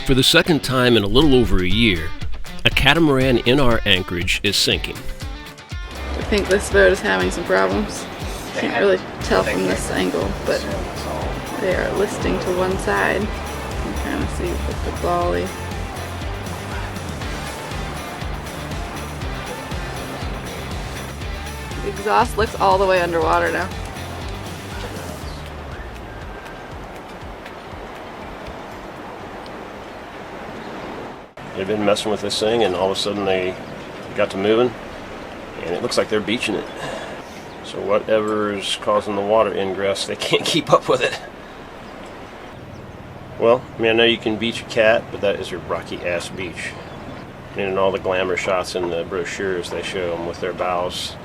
For the second time in a little over a year, a catamaran in our anchorage is sinking. I think this boat is having some problems. Can't really tell from this angle, but they are listing to one side. You can kind of see with the volley. The exhaust looks all the way underwater now. They've been messing with this thing, and all of a sudden they got to moving, and it looks like they're beaching it. So whatever's causing the water ingress, they can't keep up with it. Well, I mean, I know you can beach a cat, but that is a rocky-ass beach. And in all the glamour shots in the brochures, they show them with their bows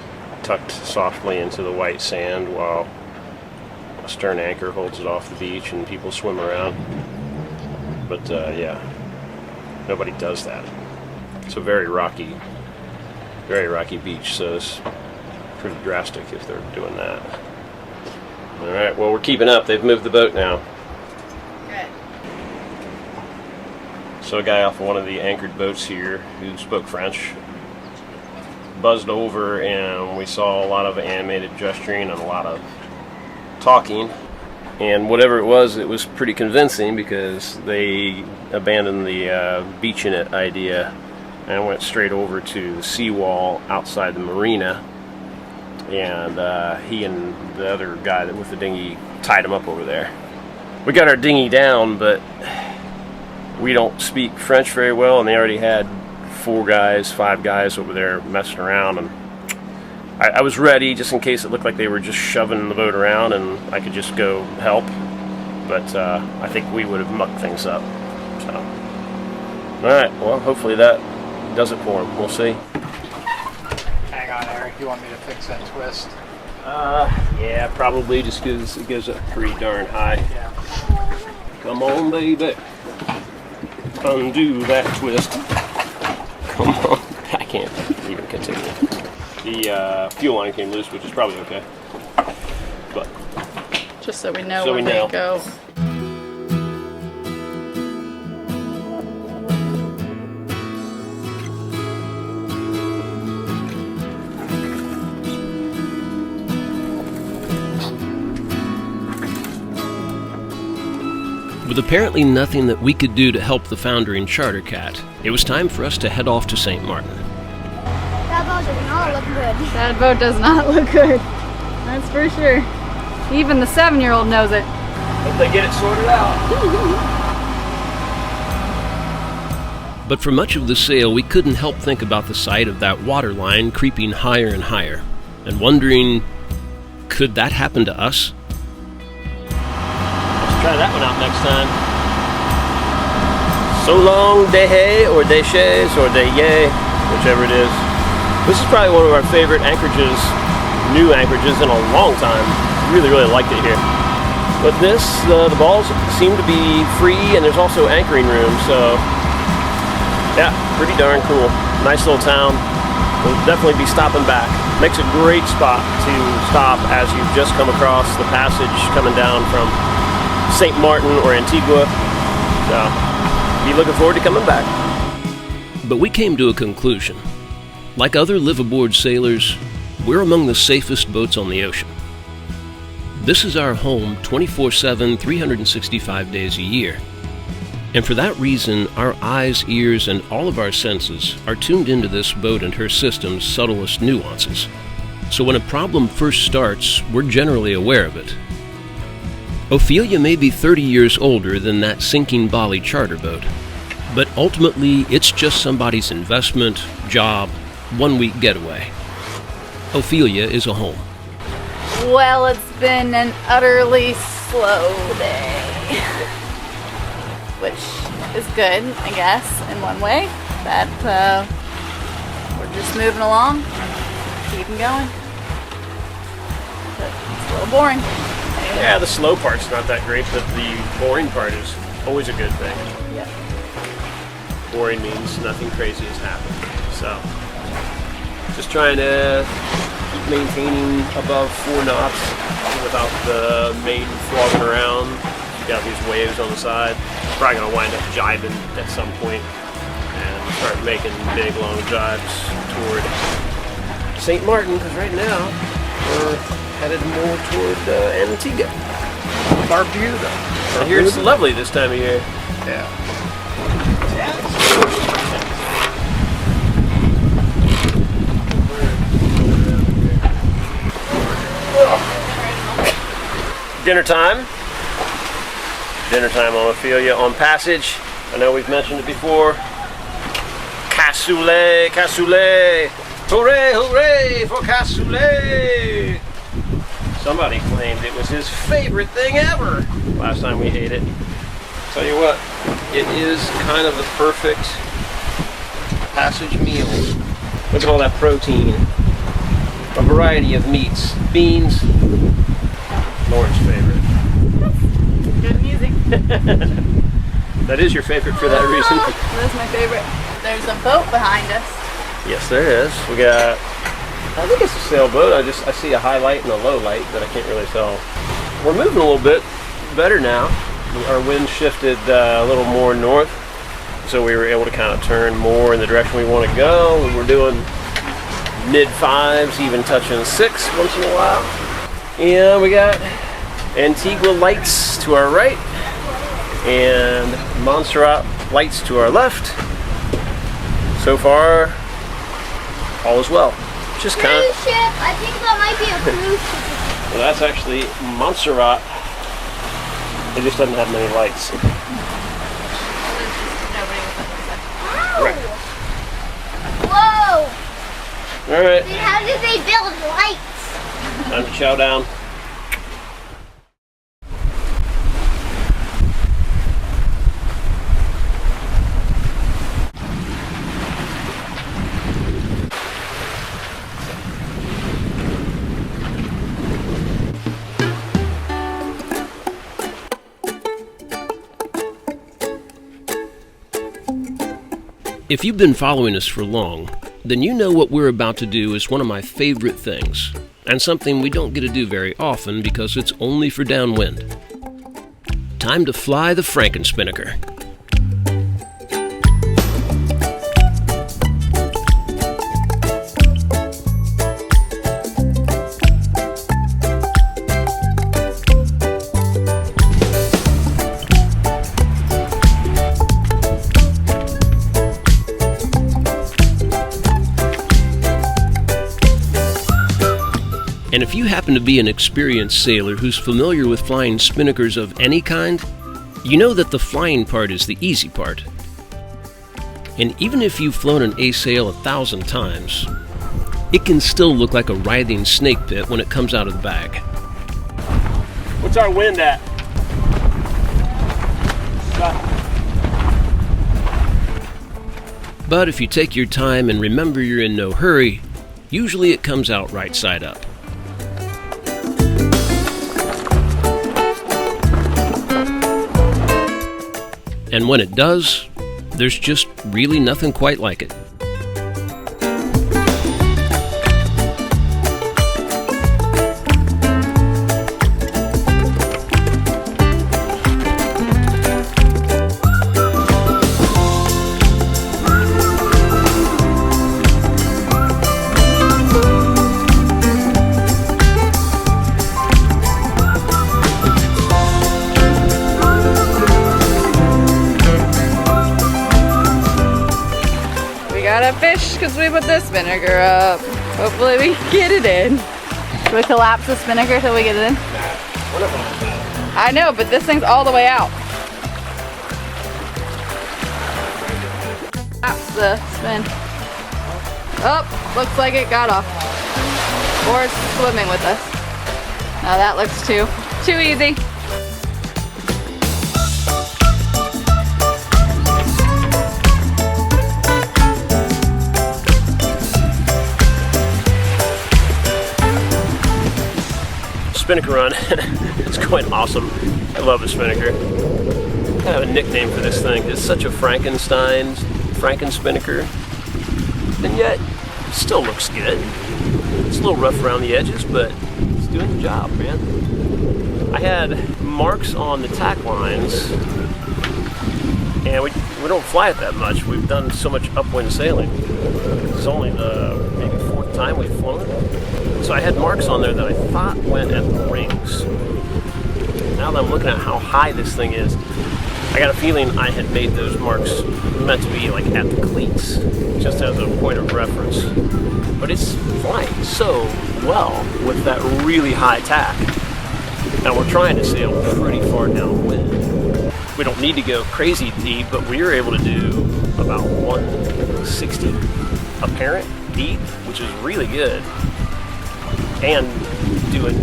tucked softly into the white sand while a stern anchor holds it off the beach and people swim around. But yeah, nobody does that. It's a very rocky beach, so it's pretty drastic if they're doing that. Alright, well, we're keeping up. They've moved the boat now. Good. So a guy off one of the anchored boats here who spoke French buzzed over, and we saw a lot of animated gesturing and a lot of talking. And whatever it was pretty convincing, because they abandoned the beaching it idea and went straight over to the seawall outside the marina. And he and the other guy that with the dinghy tied him up over there. We got our dinghy down, but we don't speak French very well, and they already had 5 guys over there messing around, and I was ready just in case it looked like they were just shoving the boat around and I could just go help, but I think we would have mucked things up. So, alright, well, hopefully that does it for them. We'll see. Hang on, Eric, you want me to fix that twist? Yeah, probably, just because it goes up pretty darn high. Yeah. Come on, baby. Undo that twist. Come on. I can't even continue. The fuel line came loose, which is probably okay. But Just so we know So where we know. they go. With apparently nothing that we could do to help the foundering charter cat, it was time for us to head off to St. Martin. That boat does not look good. That boat does not look good. That's for sure. Even the 7-year-old knows it. hope they get it sorted out. But for much of the sail, we couldn't help think about the sight of that water line creeping higher and higher, and wondering, could that happen to us? Let's try that one out next time. So long, dehe, or deshes, or deye, whichever it is. This is probably one of our favorite anchorages, new anchorages in a long time. Really, really liked it here. But this, the balls seem to be free, and there's also anchoring room, so yeah, pretty darn cool. Nice little town. We'll definitely be stopping back. Makes a great spot to stop as you've just come across the passage coming down from St. Martin or Antigua. So, be looking forward to coming back. But we came to a conclusion. Like other live-aboard sailors, we're among the safest boats on the ocean. This is our home 24/7, 365 days a year. And for that reason, our eyes, ears, and all of our senses are tuned into this boat and her system's subtlest nuances. So when a problem first starts, we're generally aware of it. Ophelia may be 30 years older than that sinking Bali charter boat, but ultimately it's just somebody's investment, job, one-week getaway. Ophelia is a home. Well, it's been an utterly slow day. Which is good, I guess, in one way. That we're just moving along, keeping going. But it's a little boring. Yeah, the slow part's not that great, but the boring part is always a good thing. Yeah. Boring means nothing crazy has happened. So, just trying to keep maintaining above 4 knots without the main flogging around. Got these waves on the side. probably going to wind up jibing at some point and start making big long jibes toward St. Martin, because right now we're headed more toward Antigua. Barbuda. I hear it's lovely this time of year. Yeah. Dinner time. Dinner time on Ophelia on Passage. I know we've mentioned it before. Cassoulet, cassoulet. Hooray, hooray for cassoulet. Somebody claimed it was his favorite thing ever last time we ate it. Tell you what, it is kind of the perfect Passage meal. Look at all that protein. A variety of meats. Beans. Lauren's favorite. Good music. That is your favorite for that reason. That's my favorite. There's a boat behind us. Yes, there is. We got, I think it's a sailboat. I see a highlight and a low light, but I can't really tell. We're moving a little bit better now. Our wind shifted a little more north, so we were able to kind of turn more in the direction we want to go. We're doing mid-5s, even touching 6 once in a while. And we got Antigua lights to our right and Montserrat lights to our left. So far, all is well. Just kind of. Cruise ship. I think that might be a cruise ship. Well, that's actually Montserrat. It just doesn't have many lights. Wow. Right. Whoa. All right, Then how did they build lights? time to chow down. If you've been following us for long, then you know what we're about to do is one of my favorite things, and something we don't get to do very often because it's only for downwind. Time to fly the Franken Spiner. And if you happen to be an experienced sailor who's familiar with flying spinnakers of any kind, you know that the flying part is the easy part. And even if you've flown an A-sail 1,000 times, it can still look like a writhing snake pit when it comes out of the bag. What's our wind at? But if you take your time and remember you're in no hurry, usually it comes out right side up. And when it does, there's just really nothing quite like it. Got a fish because we put the spinnaker up. Hopefully we can get it in. Should we collapse the spinnaker till we get it in? I know, but this thing's all the way out. That's the spin. Oh, looks like it got off. Or it's swimming with us. Now that looks too easy. Spinnaker run. It's going awesome. I love the spinnaker. I have a nickname for this thing. It's such a Franken spinnaker, and yet it still looks good. It's a little rough around the edges, but it's doing the job, man. I had marks on the tack lines And we don't fly it that much. We've done so much upwind sailing. It's only the maybe 4th time we've flown it. So I had marks on there that I thought went at the rings. Now that I'm looking at how high this thing is, I got a feeling I had made those marks meant to be like at the cleats, just as a point of reference. But it's flying so well with that really high tack. Now we're trying to sail pretty far downwind. We don't need to go crazy deep, but we were able to do about 160 apparent deep, which is really good. And doing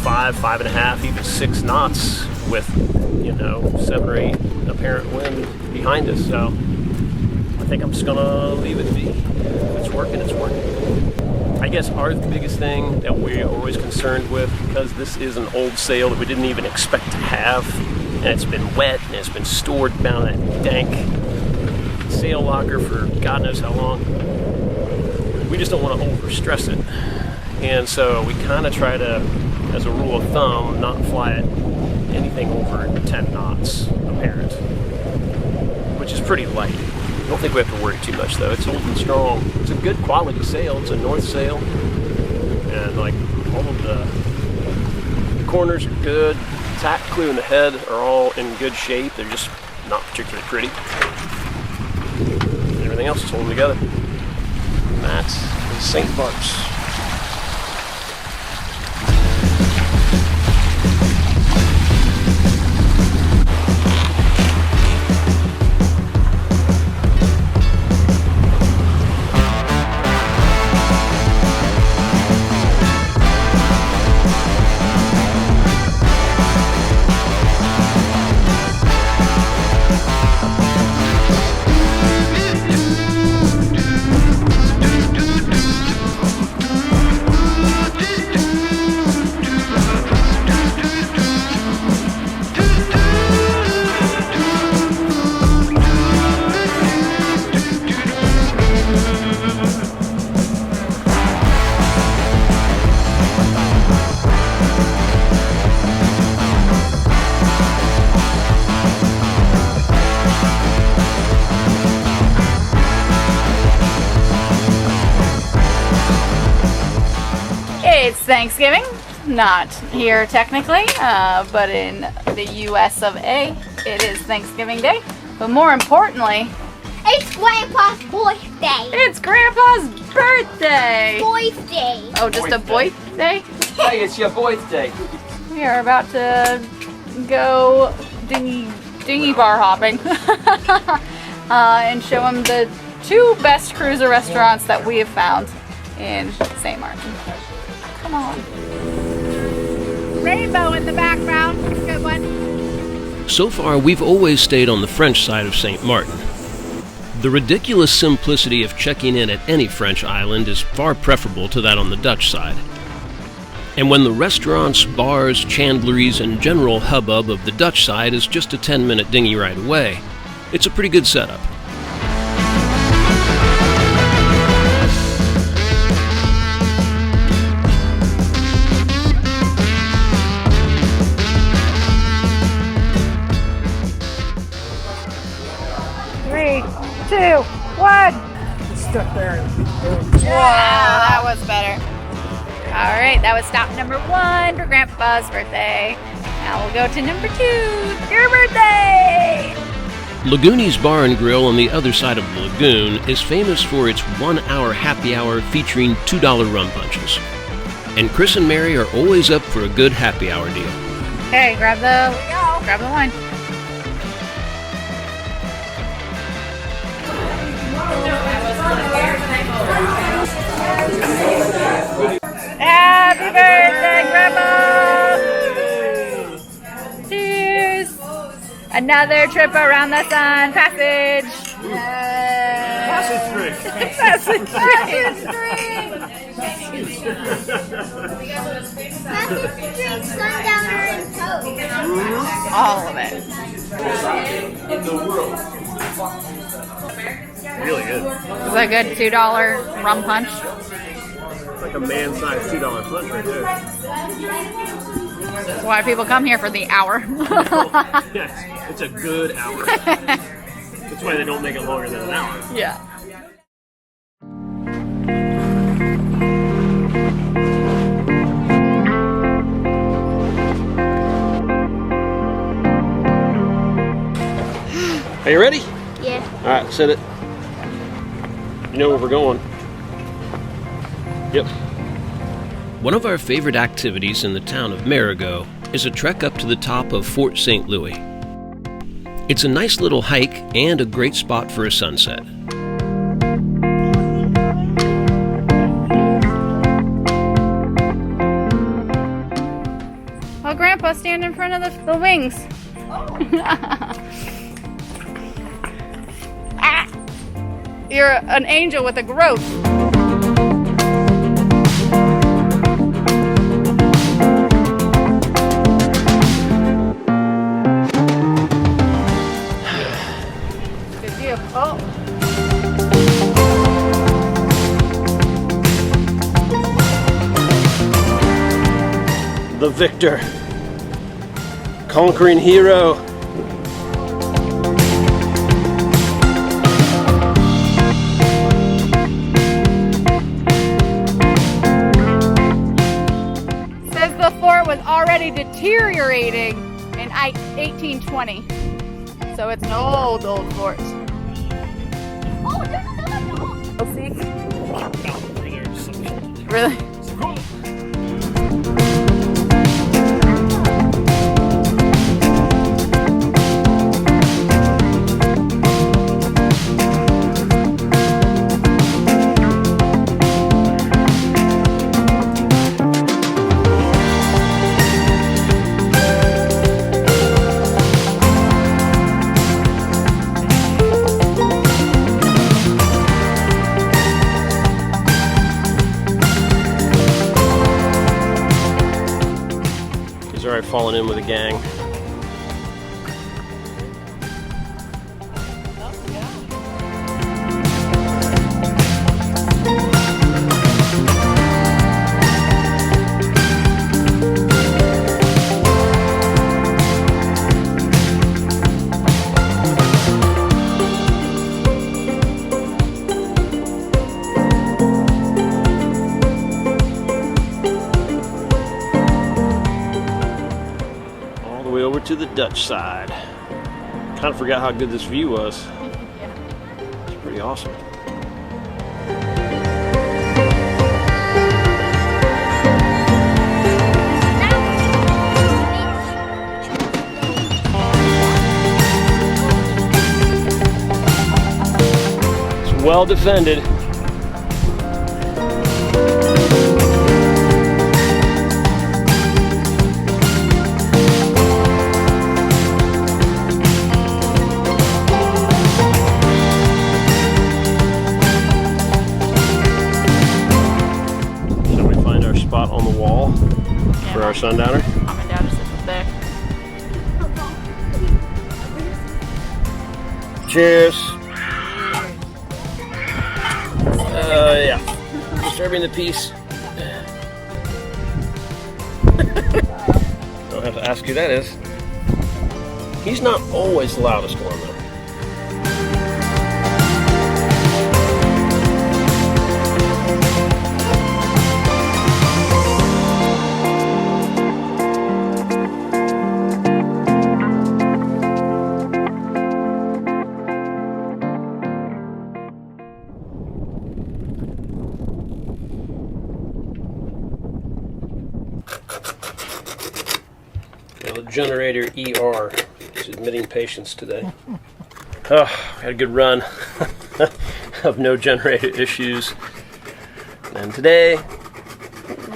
5.5, even 6 knots with, 7 or 8 apparent wind behind us. So I think I'm just gonna leave it be. If it's working, it's working. I guess our biggest thing that we're always concerned with, because this is an old sail that we didn't even expect to have, and it's been wet and it's been stored down that dank sail locker for God knows how long, we just don't want to overstress it. And so we kind of try to, as a rule of thumb, not fly it anything over 10 knots apparent, which is pretty light. I don't think we have to worry too much though. It's holding strong. It's a good quality sail. It's a north sail, and like all of the corners are good. Tack, clue, and the head are all in good shape. They're just not particularly pretty. Everything else is holding together. And that's St. Bart's. It's Thanksgiving, not here technically, but in the US of A, it is Thanksgiving Day. But more importantly, It's Grandpa's birthday. it's Grandpa's birthday. Birthday. Oh, just a boy day? Hey, it's your birthday. We are about to go dinghy bar hopping and show them the 2 best cruiser restaurants that we have found in St. Martin. Come on. Rainbow in the background. Good one. So far, we've always stayed on the French side of St. Martin. The ridiculous simplicity of checking in at any French island is far preferable to that on the Dutch side. And when the restaurants, bars, chandleries, and general hubbub of the Dutch side is just a 10-minute dinghy ride away, it's a pretty good setup. Wow, that was better. All right, that was stop number 1 for Grandpa's birthday. Now we'll go to number 2, your birthday. Lagooni's Bar and Grill on the other side of the lagoon is famous for its 1-hour happy hour featuring $2 rum punches. And Chris and Mary are always up for a good happy hour deal. Okay, grab the wine. Happy birthday, Grandpa! Cheers! Another trip around the sun. Passage. Passage drink. Passage Drink Sundowner and Coke. All of it. Really good. It's a good $2 rum punch. It's like a man-sized $2 punch right there. That's why people come here for the hour. Yes, it's a good hour. That's why they don't make it longer than an hour. Yeah. Are you ready? Yeah. All right, set it. You know where we're going. Yep. One of our favorite activities in the town of Marigot is a trek up to the top of Fort St. Louis. It's a nice little hike and a great spot for a sunset. Oh, Grandpa, stand in front of the wings. Ah! You're an angel with a growth. Good view. Oh. The victor. Conquering hero. Says the fort was already deteriorating in 1820. So it's an old fort. Oh, there's another dog. We'll see. Really? He's already fallen in with a gang. Over to the Dutch side. Kind of forgot how good this view was. It's pretty awesome. It's well defended. Spot on the wall for our sundowner. Mom and Dad are sitting up there. Cheers. Yeah. Disturbing the peace. Don't have to ask who that is. He's not always the loudest one though. The generator ER is admitting patients today. Oh, had a good run of no generator issues. And today,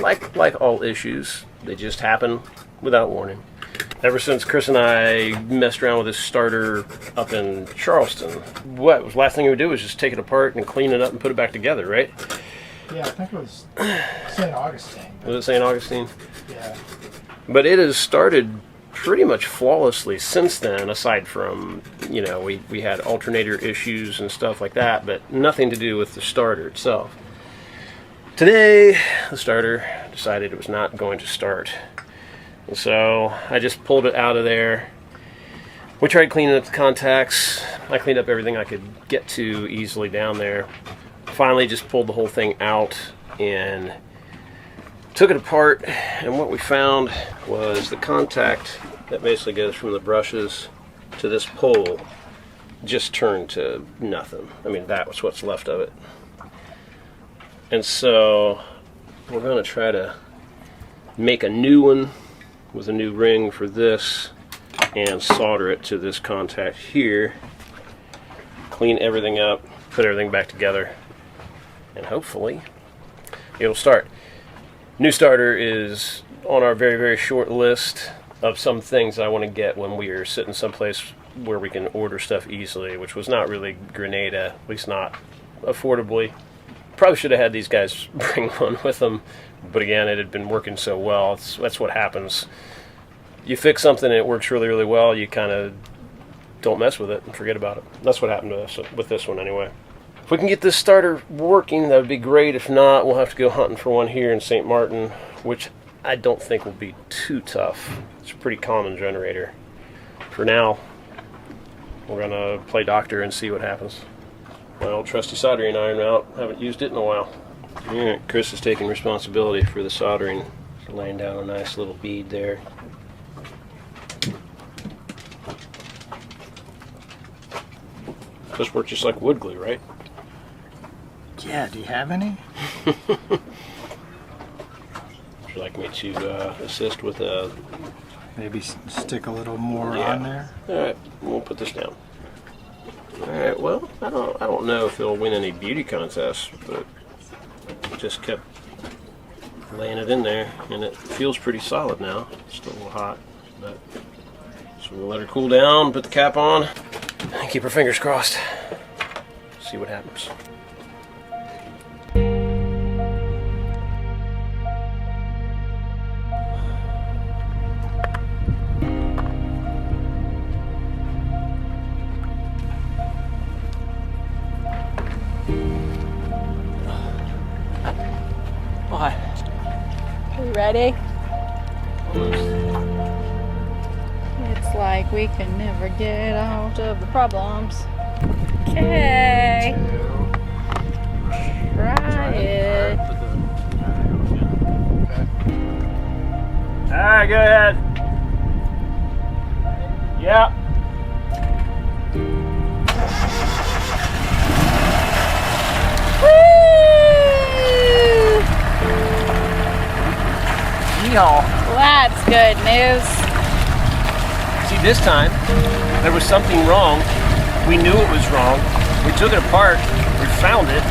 like all issues, they just happen without warning. Ever since Chris and I messed around with this starter up in Charleston, what was the last thing we would do was just take it apart and clean it up and put it back together, right? Yeah, I think it was St. Augustine. Was it St. Augustine? Yeah. But it has started pretty much flawlessly since then, aside from, you know, we had alternator issues and stuff like that, but nothing to do with the starter itself. Today, the starter decided it was not going to start. And so I just pulled it out of there. We tried cleaning up the contacts. I cleaned up everything I could get to easily down there. Finally just pulled the whole thing out and took it apart, and what we found was the contact that basically goes from the brushes to this pole just turned to nothing. I mean, that was what's left of it. And so we're going to try to make a new one with a new ring for this and solder it to this contact here, clean everything up, put everything back together, and hopefully it'll start. New starter is on our very, very short list of some things I want to get when we are sitting someplace where we can order stuff easily, which was not really Grenada, at least not affordably. Probably should have had these guys bring one with them, but again, it had been working so well. That's what happens. You fix something and it works really, really well, you kind of don't mess with it and forget about it. That's what happened to us with this one anyway. If we can get this starter working, that would be great. If not, we'll have to go hunting for one here in St. Martin, which I don't think will be too tough. It's a pretty common generator. For now, we're going to play doctor and see what happens. My old trusty soldering iron out. Haven't used it in a while. Alright, Chris is taking responsibility for the soldering. Laying down a nice little bead there. This works just like wood glue, right? Yeah, do you have any? Would you like me to assist with a... Maybe stick a little more on there? Alright, we'll put this down. Alright, well, I don't know if it'll win any beauty contests, but just kept laying it in there, and it feels pretty solid now. It's still a little hot, but so we'll let her cool down, put the cap on, and keep our fingers crossed. See what happens. What? Are you ready? It's like we can never get out of the problems. Okay. Try it. Alright, go ahead. Yeah. Yeehaw. That's good news. See, this time, there was something wrong. We knew it was wrong. We took it apart, we found it,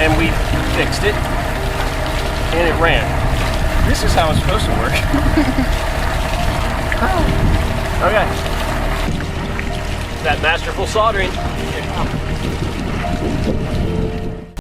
and we fixed it, and it ran. This is how it's supposed to work. Okay. That masterful soldering.